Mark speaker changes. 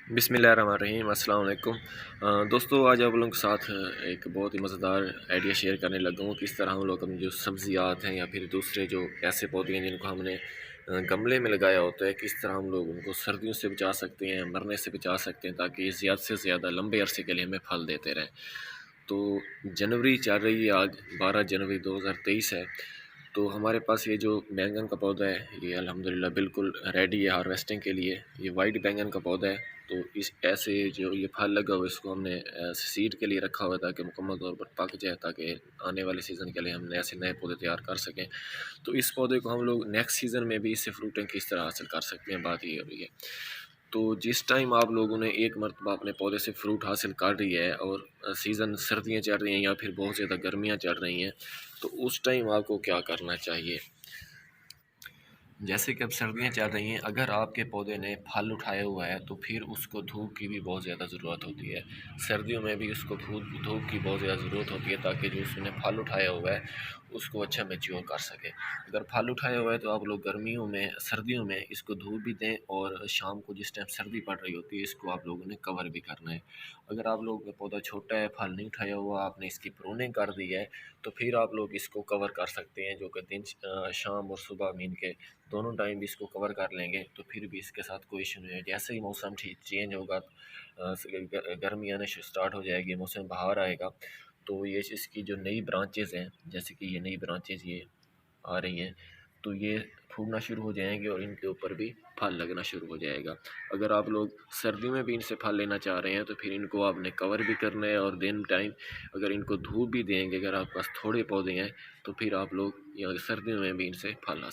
Speaker 1: बिस्मिल्लाहिर्रहमानिर्रहीम अस्सलाम वालेकुम। दोस्तों आज आप लोगों के साथ एक बहुत ही मज़ेदार आइडिया शेयर करने लगा हूँ। किस तरह हम लोग अपनी जो सब्ज़ियात हैं या फिर दूसरे जो ऐसे पौधे हैं जिनको हमने गमले में लगाया होता है, किस तरह हम लोग उनको सर्दियों से बचा सकते हैं, मरने से बचा सकते हैं, ताकि ये ज़्यादा से ज़्यादा लंबे अरसे के लिए हमें फल देते रहें। तो जनवरी चल रही है, आज 12 जनवरी 2023 है। तो हमारे पास ये जो बैंगन का पौधा है, ये अल्हम्दुलिल्लाह बिल्कुल रेडी है हार्वेस्टिंग के लिए। ये वाइट बैंगन का पौधा है। तो इस ऐसे जो ये फल लगा हुआ है, इसको हमने सीड के लिए रखा हुआ है ताकि मुकम्मल तौर पर पक जाए, ताकि आने वाले सीज़न के लिए हम ऐसे नए पौधे तैयार कर सकें। तो इस पौधे को हम लोग नेक्स्ट सीज़न में भी इससे फ्रूटिंग किस तरह हासिल कर सकते हैं, बात ये हो रही है। तो जिस टाइम आप लोगों ने एक मरतबा अपने पौधे से फ्रूट हासिल कर रही है और सीज़न सर्दियाँ चल रही हैं या फिर बहुत ज़्यादा गर्मियाँ चल रही हैं, तो उस टाइम आपको क्या करना चाहिए। जैसे कि अब सर्दियाँ चल रही हैं, अगर आपके पौधे ने फल उठाया हुआ है तो फिर उसको धूप की भी बहुत ज़्यादा ज़रूरत होती है। सर्दियों में भी उसको धूप की बहुत ज़्यादा ज़रूरत होती है, ताकि जो उसने फल उठाया हुआ है उसको अच्छा मैच्योर कर सके। अगर फल उठाया हुआ है तो आप लोग गर्मियों में सर्दियों में इसको धूप भी दें, और शाम को जिस टाइम सर्दी पड़ रही होती है इसको आप लोगों ने कवर भी करना है। अगर आप लोग का पौधा छोटा है, फल नहीं उठाया हुआ, आपने इसकी प्रूनिंग कर दी है, तो फिर आप लोग इसको कवर कर सकते हैं, जो कि शाम और सुबह मीन के दोनों टाइम भी इसको कवर कर लेंगे तो फिर भी इसके साथ कोई इशू नहीं है। जैसे ही मौसम ठीक चेंज होगा, गर्मी आने स्टार्ट हो जाएगी, मौसम बाहर आएगा, तो ये इसकी जो नई ब्रांचेज़ हैं, जैसे कि ये नई ब्रांचेज़ ये आ रही हैं, तो ये फूटना शुरू हो जाएंगे और इनके ऊपर भी फल लगना शुरू हो जाएगा। अगर आप लोग सर्दियों में भी इनसे फल लेना चाह रहे हैं तो फिर इनको आपने कवर भी करना है, और दिन टाइम अगर इनको धूप भी देंगे, अगर आपके पास थोड़े पौधे हैं, तो फिर आप लोग सर्दियों में भी इनसे फल ला